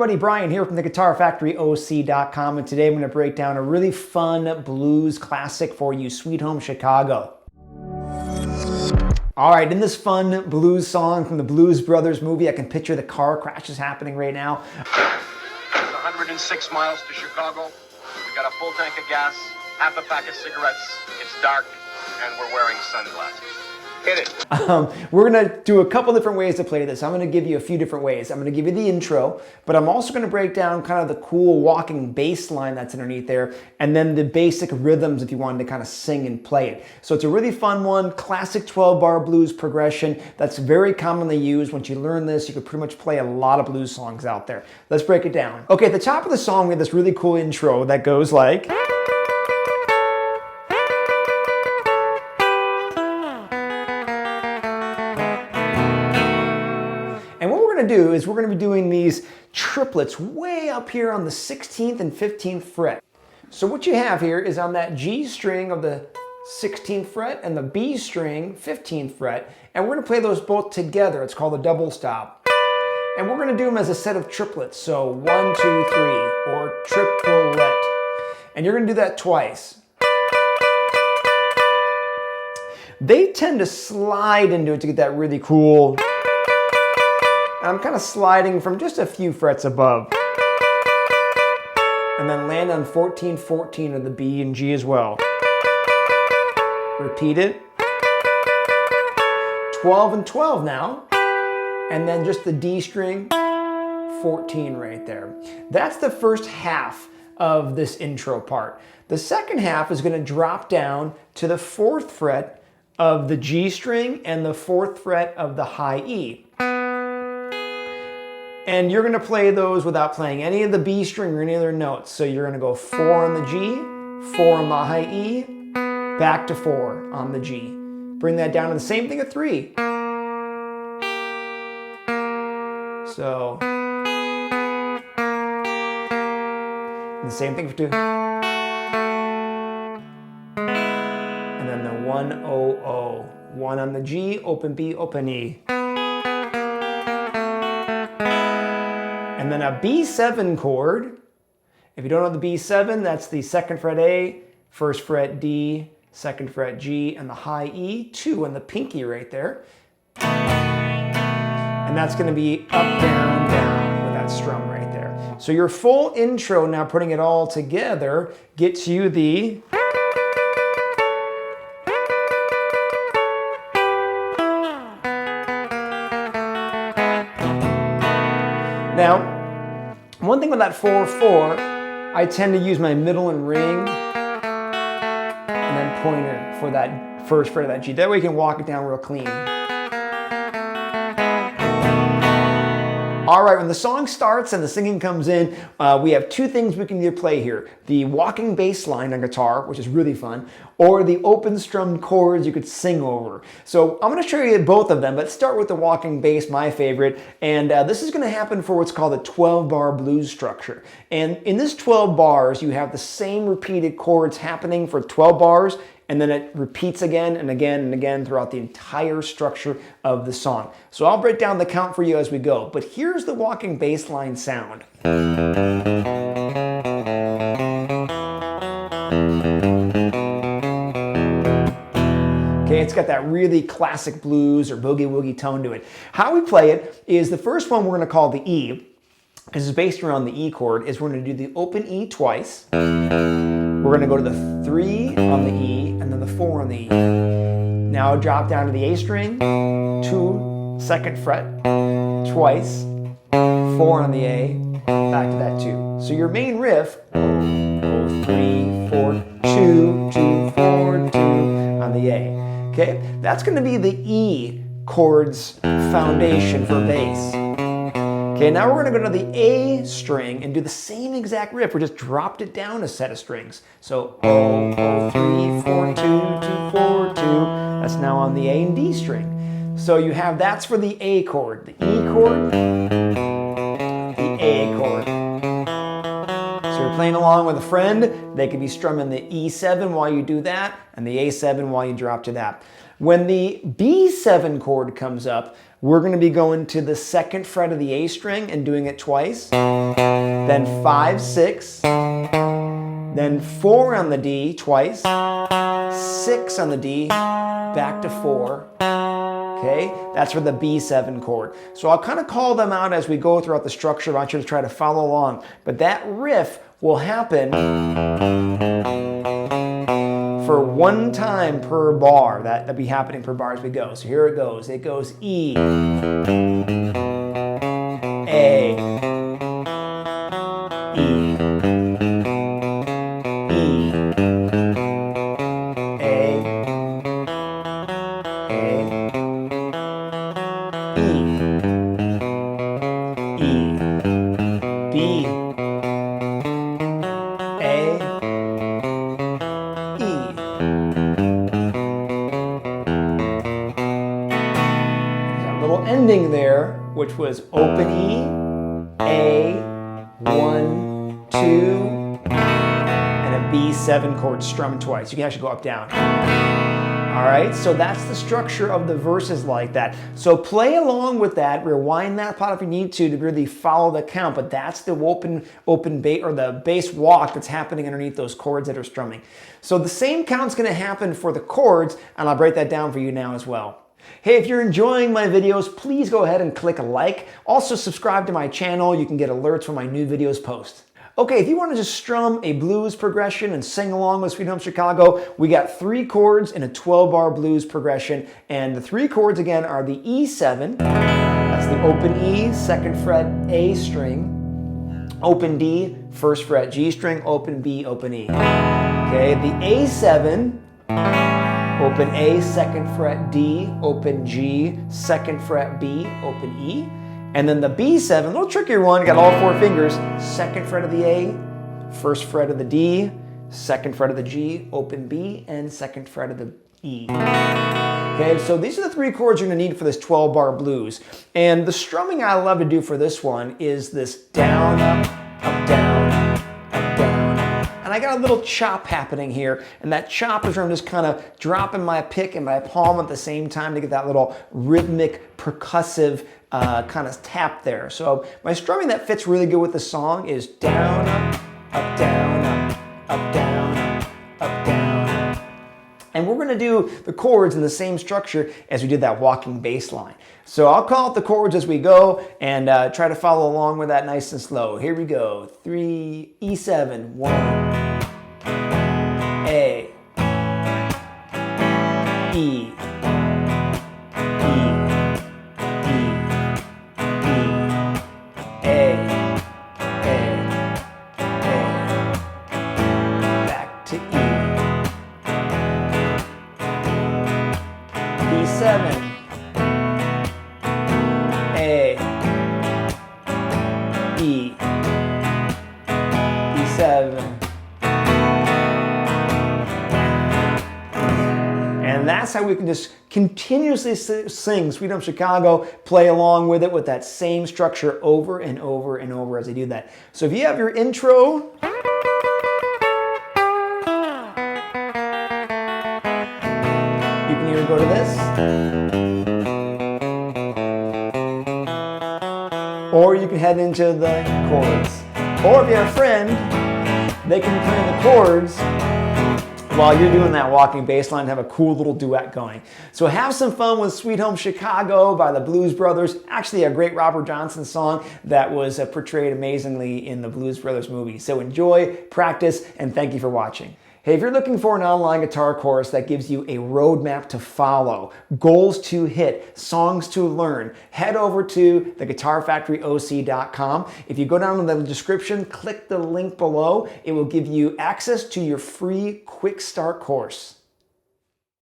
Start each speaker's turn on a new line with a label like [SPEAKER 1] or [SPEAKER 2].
[SPEAKER 1] everybody, Brian here from the GuitarFactoryOC.com, and today I'm going to break down a really fun blues classic for you, Sweet Home Chicago. All right, in this fun blues song from the Blues Brothers movie, I can picture the car crashes happening right now.
[SPEAKER 2] It's 106 miles to Chicago. We got a full tank of gas, half a pack of cigarettes. It's dark, and we're wearing sunglasses. Hit it.
[SPEAKER 1] We're going to do a couple different ways to play this. I'm going to give you a few different ways. I'm going to give you the intro, but I'm also going to break down kind of the cool walking bass line that's underneath there, and then the basic rhythms if you wanted to kind of sing and play it. So it's a really fun one, classic 12-bar blues progression that's very commonly used. Once you learn this, you could pretty much play a lot of blues songs out there. Let's break it down. Okay, at the top of the song, we have this really cool intro that goes like... And what we're going to do is we're going to be doing these triplets way up here on the 16th and 15th fret. So what you have here is on that G string of the 16th fret and the B string 15th fret, and we're going to play those both together. It's called a double stop. And we're going to do them as a set of triplets. So 1, 2, 3, or triplet. And you're going to do that twice. They tend to slide into it to get that really cool... I'm kind of sliding from just a few frets above. And then land on 14, 14 of the B and G as well. Repeat it. 12 and 12 now. And then just the D string, 14 right there. That's the first half of this intro part. The second half is going to drop down to the 4th fret of the G string and the 4th fret of the high E. And you're going to play those without playing any of the B string or any other notes. So you're going to go 4 on the G, 4 on the high E, back to 4 on the G. Bring that down to the same thing at 3. So, and the same thing for 2. And then the 1, 0, 0. 1 on the G, open B, open E. And then a B7 chord. If you don't know the B7, that's the 2nd fret A, 1st fret D, 2nd fret G, and the high E, 2 on the pinky right there. And that's going to be up, down, down with that strum right there. So your full intro, now putting it all together, gets you the... Now, one thing with that 4-4, I tend to use my middle and ring and then pointer for that first fret of that G. That way you can walk it down real clean. All right, when the song starts and the singing comes in, we have two things we can either play here. The walking bass line on guitar, which is really fun, or the open strummed chords you could sing over. So I'm gonna show you both of them, but start with the walking bass, my favorite. And this is gonna happen for what's called a 12-bar blues structure. And in this 12 bars, you have the same repeated chords happening for 12 bars, and then it repeats again and again and again throughout the entire structure of the song. So I'll break down the count for you as we go, but here's the walking bass line sound. Okay, it's got that really classic blues or boogie-woogie tone to it. How we play it is the first one we're gonna call the E, because it's based around the E chord, is we're gonna do the open E twice. We're going to go to the 3 on the E and then the 4 on the E. Now drop down to the A string, 2, 2nd fret, twice, 4 on the A, back to that 2. So your main riff, 0, 3, 4, 2, 2, 4, 2 on the A. Okay, that's going to be the E chords foundation for bass. Okay, now we're going to go to the A string and do the same exact riff. We just dropped it down a set of strings. So 0, 0, 3, 4, 2, 2, 4, 2. That's now on the A and D string. So you have, that's for the A chord. The E chord, the A chord. So you're playing along with a friend. They could be strumming the E7 while you do that, and the A7 while you drop to that. When the B7 chord comes up, we're going to be going to the 2nd fret of the A string and doing it twice. Then 5, 6. Then 4 on the D twice. 6 on the D. Back to 4. Okay, that's for the B7 chord. So I'll kind of call them out as we go throughout the structure. I want you to try to follow along. But that riff will happen for 1 time per bar. That'll be happening per bar as we go. So here it goes. It goes E, A, E, E, A, E, B, A, E. That little ending there, which was open E, A, 1, 2, and a B7 chord strummed twice. You can actually go up, down. All right, so that's the structure of the verses like that. So play along with that, rewind that part if you need to really follow the count, but that's the open bass or the bass walk that's happening underneath those chords that are strumming. So the same count's gonna happen for the chords, and I'll break that down for you now as well. Hey, if you're enjoying my videos, please go ahead and click a like. Also subscribe to my channel. You can get alerts when my new videos post. Okay, if you want to just strum a blues progression and sing along with Sweet Home Chicago, we got 3 chords in a 12-bar blues progression. And the 3 chords, again, are the E7. That's the open E, 2nd fret A string. Open D, 1st fret G string. Open B, open E. Okay, the A7. Open A, 2nd fret D. Open G, 2nd fret B, open E. And then the B7, a little trickier one, got all 4 fingers, 2nd fret of the A, 1st fret of the D, 2nd fret of the G, open B, and 2nd fret of the E. Okay, so these are the 3 chords you're gonna need for this 12-bar blues. And the strumming I love to do for this one is this down, up, down, up, down. And I got a little chop happening here, and that chop is where I'm just kind of dropping my pick and my palm at the same time to get that little rhythmic, percussive kind of tap there. So my strumming that fits really good with the song is down, up, down, up, down, up, down. And we're gonna do the chords in the same structure as we did that walking bass line. So I'll call out the chords as we go and try to follow along with that nice and slow. Here we go. 3, E7, 1, A, E, B7, A, E, B7. And that's how we can just continuously sing Sweet Home Chicago, play along with it with that same structure over and over and over as I do that. So if you have your intro, you can either go to this, or you can head into the chords. Or if you have a friend, they can be playing the chords while you're doing that walking bass line, have a cool little duet going. So have some fun with Sweet Home Chicago by the Blues Brothers. Actually a great Robert Johnson song that was portrayed amazingly in the Blues Brothers movie. So enjoy, practice, and thank you for watching. Hey, if you're looking for an online guitar course that gives you a roadmap to follow, goals to hit, songs to learn, head over to theguitarfactoryoc.com. If you go down in the description, click the link below. It will give you access to your free quick start course.